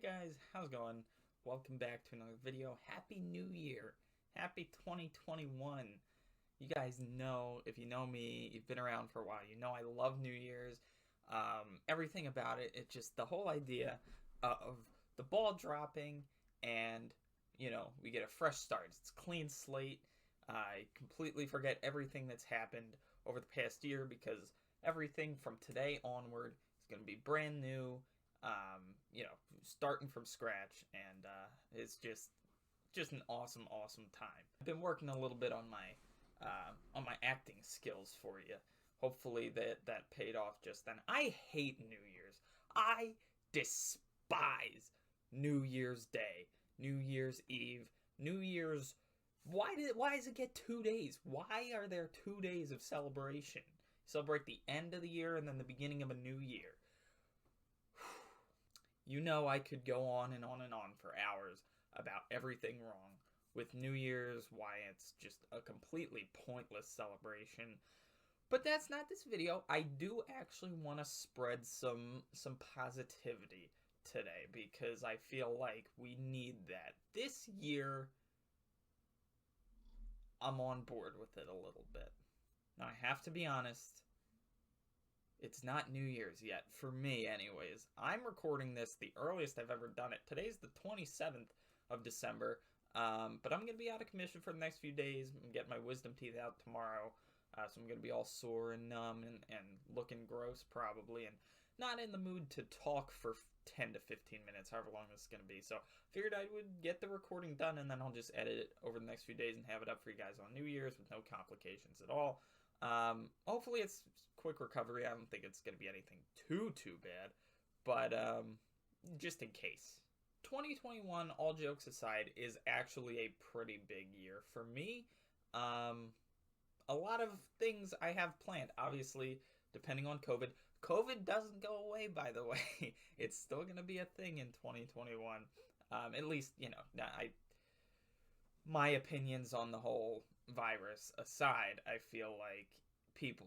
Guys, how's it going? Welcome back to another video. Happy New Year. Happy 2021. You guys know, if you know me, you've been around for a while, you know I love New Year's. Everything about it, it's just the whole idea of the ball dropping and, we get a fresh start. It's a clean slate. I completely forget everything that's happened over the past year because everything from today onward is going to be brand new. Starting from scratch, and it's just an awesome time. I've been working a little bit on my acting skills for you. Hopefully that paid off just then. I hate New Year's. I despise New Year's Day, New Year's Eve, New Year's. Why does it get 2 days? Why are there 2 days of celebration? Celebrate the end of the year and then the beginning of a new year. You know I could go on and on and on for hours about everything wrong with New Year's, why it's just a completely pointless celebration. But that's not this video. I do actually want to spread some positivity today because I feel like we need that. This year, I'm on board with it a little bit. Now, I have to be honest. It's not New Year's yet, for me anyways. I'm recording this the earliest I've ever done it. Today's the 27th of December, but I'm going to be out of commission for the next few days. I'm getting my wisdom teeth out tomorrow, so I'm going to be all sore and numb and looking gross probably, and not in the mood to talk for 10 to 15 minutes, however long this is going to be. So I figured I would get the recording done, and then I'll just edit it over the next few days and have it up for you guys on New Year's with no complications at all. Hopefully it's quick recovery. I don't think it's going to be anything too bad, but just in case. 2021, all jokes aside, is actually a pretty big year for me. A lot of things I have planned, obviously, depending on COVID. COVID doesn't go away, by the way. It's still going to be a thing in 2021. At least, my opinions on the whole virus aside, I feel like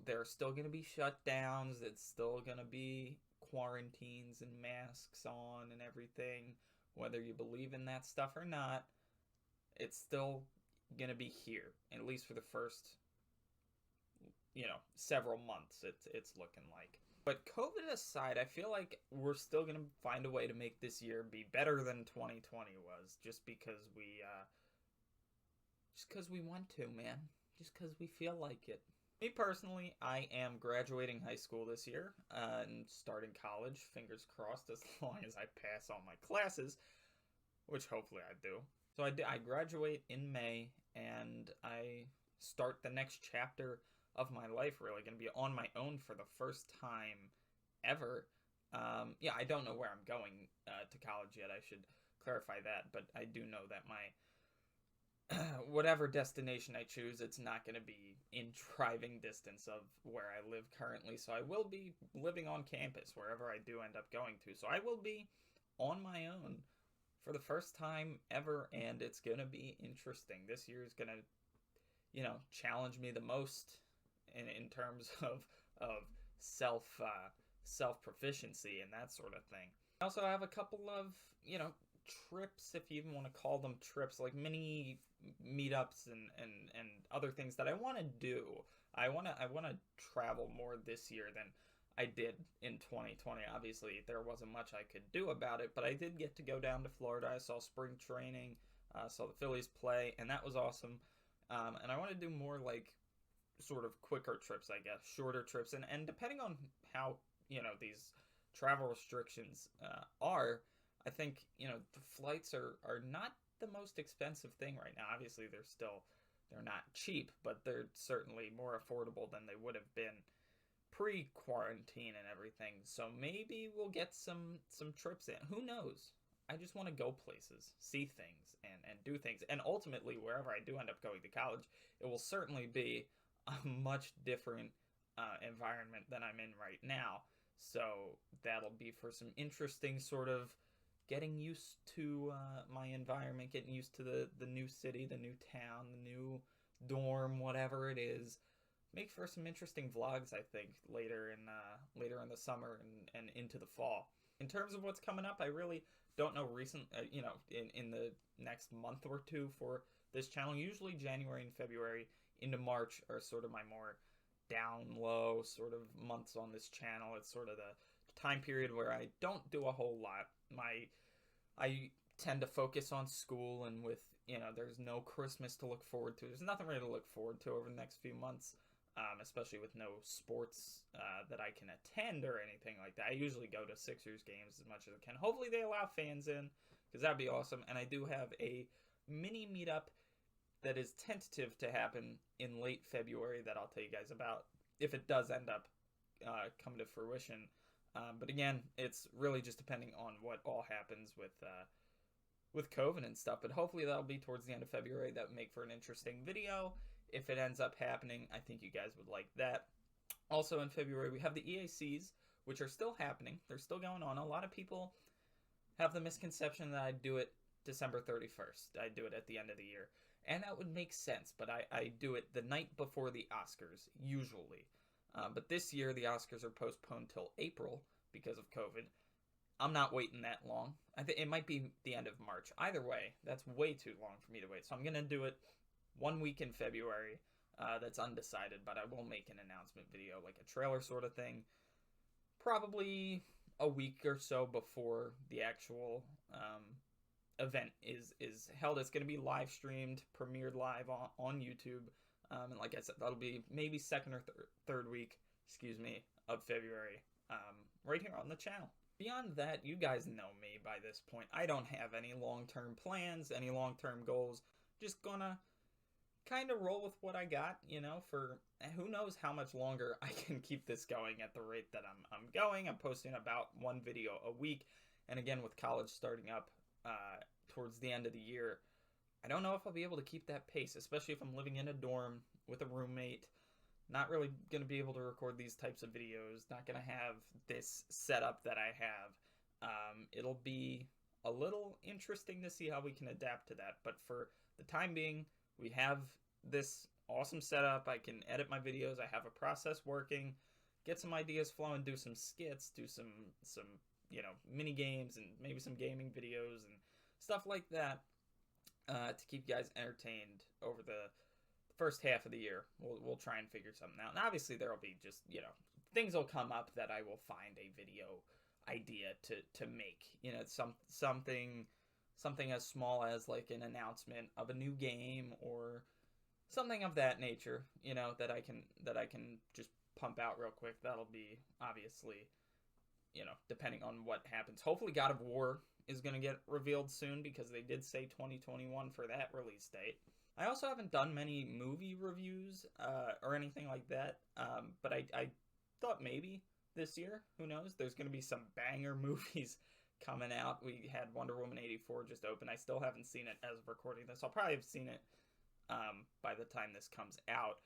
there are still going to be shutdowns. It's still going to be quarantines and masks on and everything. Whether you believe in that stuff or not, it's still going to be here, at least for the first, several months, it's looking like. But COVID aside, I feel like we're still going to find a way to make this year be better than 2020 was, just because we want to, man. Just because we feel like it. Me personally, I am graduating high school this year and starting college. Fingers crossed, as long as I pass all my classes, which hopefully I do. So I graduate in May, and I start the next chapter of my life, really. Going to be on my own for the first time ever. I don't know where I'm going to college yet. I should clarify that, but I do know that my whatever destination I choose, it's not going to be in driving distance of where I live currently. So I will be living on campus wherever I do end up going to. So I will be on my own for the first time ever, and it's going to be interesting. This year is going to, challenge me the most in terms of self proficiency and that sort of thing. I also have a couple of, trips, if you even want to call them trips, like mini meetups and other things that I want to do. I want to travel more this year than I did in 2020. Obviously, there wasn't much I could do about it, but I did get to go down to Florida. I saw spring training, saw the Phillies play, and that was awesome. And I want to do more like sort of quicker trips, I guess, shorter trips, and depending on how these travel restrictions are. I think, the flights are not the most expensive thing right now. Obviously, they're not cheap, but they're certainly more affordable than they would have been pre-quarantine and everything. So maybe we'll get some trips in. Who knows? I just want to go places, see things, and do things. And ultimately, wherever I do end up going to college, it will certainly be a much different environment than I'm in right now. So that'll be for some interesting sort of getting used to my environment, getting used to the new city, the new town, the new dorm, whatever it is. Make for some interesting vlogs, I think, later in the summer and into the fall. In terms of what's coming up, I really don't know in the next month or two for this channel. Usually January and February into March are sort of my more down low sort of months on this channel. It's sort of the time period where I don't do a whole lot. I tend to focus on school, and with, there's no Christmas to look forward to. There's nothing really to look forward to over the next few months, especially with no sports that I can attend or anything like that. I usually go to Sixers games as much as I can. Hopefully they allow fans in, because that'd be awesome. And I do have a mini meetup that is tentative to happen in late February that I'll tell you guys about if it does end up coming to fruition. But again, it's really just depending on what all happens with COVID and stuff. But hopefully that'll be towards the end of February. That would make for an interesting video. If it ends up happening, I think you guys would like that. Also in February, we have the EACs, which are still happening. They're still going on. A lot of people have the misconception that I do it December 31st. I do it at the end of the year. And that would make sense, but I do it the night before the Oscars, usually. But this year, the Oscars are postponed till April because of COVID. I'm not waiting that long. I think it might be the end of March. Either way, that's way too long for me to wait. So I'm going to do it 1 week in February. That's undecided, but I will make an announcement video, like a trailer sort of thing. Probably a week or so before the actual event is held. It's going to be live streamed, premiered live on YouTube. And like I said, that'll be maybe second or third week, of February, right here on the channel. Beyond that, you guys know me by this point. I don't have any long-term plans, any long-term goals. Just gonna kind of roll with what I got, for who knows how much longer I can keep this going at the rate that I'm going. I'm posting about 1 video a week. And again, with college starting up towards the end of the year, I don't know if I'll be able to keep that pace, especially if I'm living in a dorm with a roommate. Not really going to be able to record these types of videos. Not going to have this setup that I have. It'll be a little interesting to see how we can adapt to that. But for the time being, we have this awesome setup. I can edit my videos. I have a process working. Get some ideas flowing. Do some skits. Do some mini games and maybe some gaming videos and stuff like that. To keep you guys entertained over the first half of the year. We'll try and figure something out. And obviously there will be just, things will come up that I will find a video idea to make. Something as small as like an announcement of a new game or something of that nature, that I can just pump out real quick. That'll be obviously, depending on what happens. Hopefully God of War is going to get revealed soon, because they did say 2021 for that release date. I also haven't done many movie reviews or anything like that, but I thought maybe this year, who knows, there's going to be some banger movies coming out. We had Wonder Woman 84 just open. I still haven't seen it as of recording this. I'll probably have seen it by the time this comes out.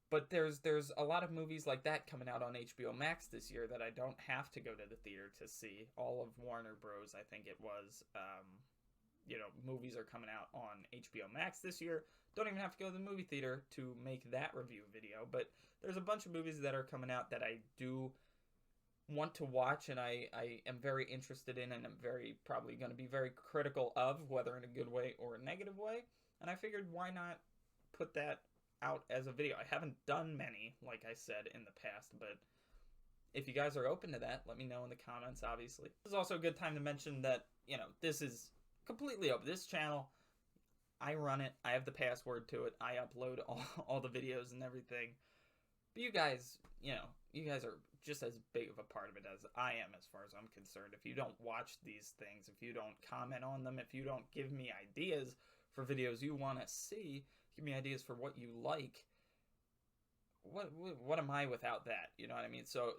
But there's a lot of movies like that coming out on HBO Max this year that I don't have to go to the theater to see. All of Warner Bros., I think it was, movies are coming out on HBO Max this year. Don't even have to go to the movie theater to make that review video. But there's a bunch of movies that are coming out that I do want to watch, and I am very interested in, and I'm probably going to be very critical of, whether in a good way or a negative way. And I figured, why not put that out as a video? I haven't done many, like I said, in the past, but if you guys are open to that, let me know in the comments, obviously. This is also a good time to mention that, this is completely open. This channel, I run it. I have the password to it. I upload all the videos and everything. But you guys, you guys are just as big of a part of it as I am, as far as I'm concerned. If you don't watch these things, if you don't comment on them, if you don't give me ideas for videos you want to see, give me ideas for what you like, what am I without that? You know what I mean? So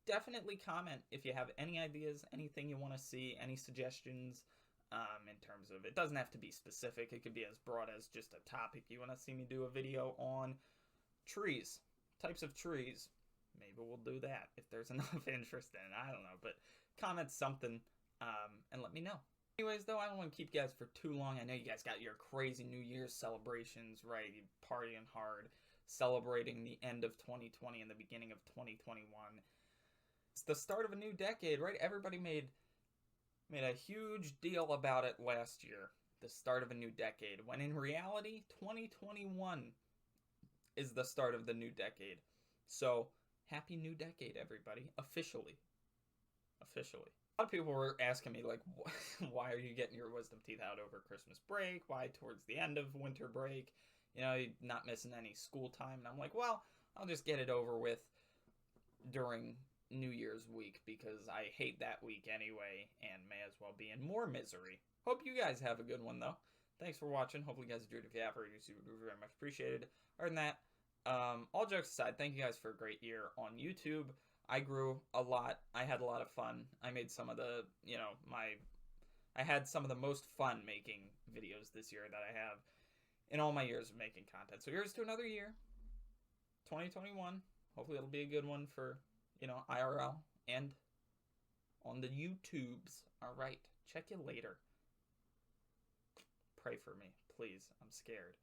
definitely comment if you have any ideas, anything you want to see, any suggestions, in terms of, it doesn't have to be specific. It could be as broad as just a topic you want to see me do a video on. Trees, types of trees. Maybe we'll do that if there's enough interest in it. I don't know, but comment something, and let me know. Anyways, though, I don't want to keep you guys for too long. I know you guys got your crazy New Year's celebrations, right? You partying hard, celebrating the end of 2020 and the beginning of 2021. It's the start of a new decade, right? Everybody made made a huge deal about it last year, the start of a new decade, when in reality, 2021 is the start of the new decade. So, happy new decade, everybody. Officially. Officially. A lot of people were asking me, like, why are you getting your wisdom teeth out over Christmas break? Why towards the end of winter break? You know, you're not missing any school time. And I'm like, well, I'll just get it over with during New Year's week because I hate that week anyway and may as well be in more misery. Hope you guys have a good one, though. Thanks for watching. Hopefully you guys enjoyed. If you have, it would be very much appreciated. Other than that, all jokes aside, thank you guys for a great year on YouTube. I grew a lot. I had a lot of fun. I made some of the, I had some of the most fun making videos this year that I have in all my years of making content. So here's to another year, 2021. Hopefully it'll be a good one for, IRL and on the YouTubes. All right. Check you later. Pray for me, please. I'm scared.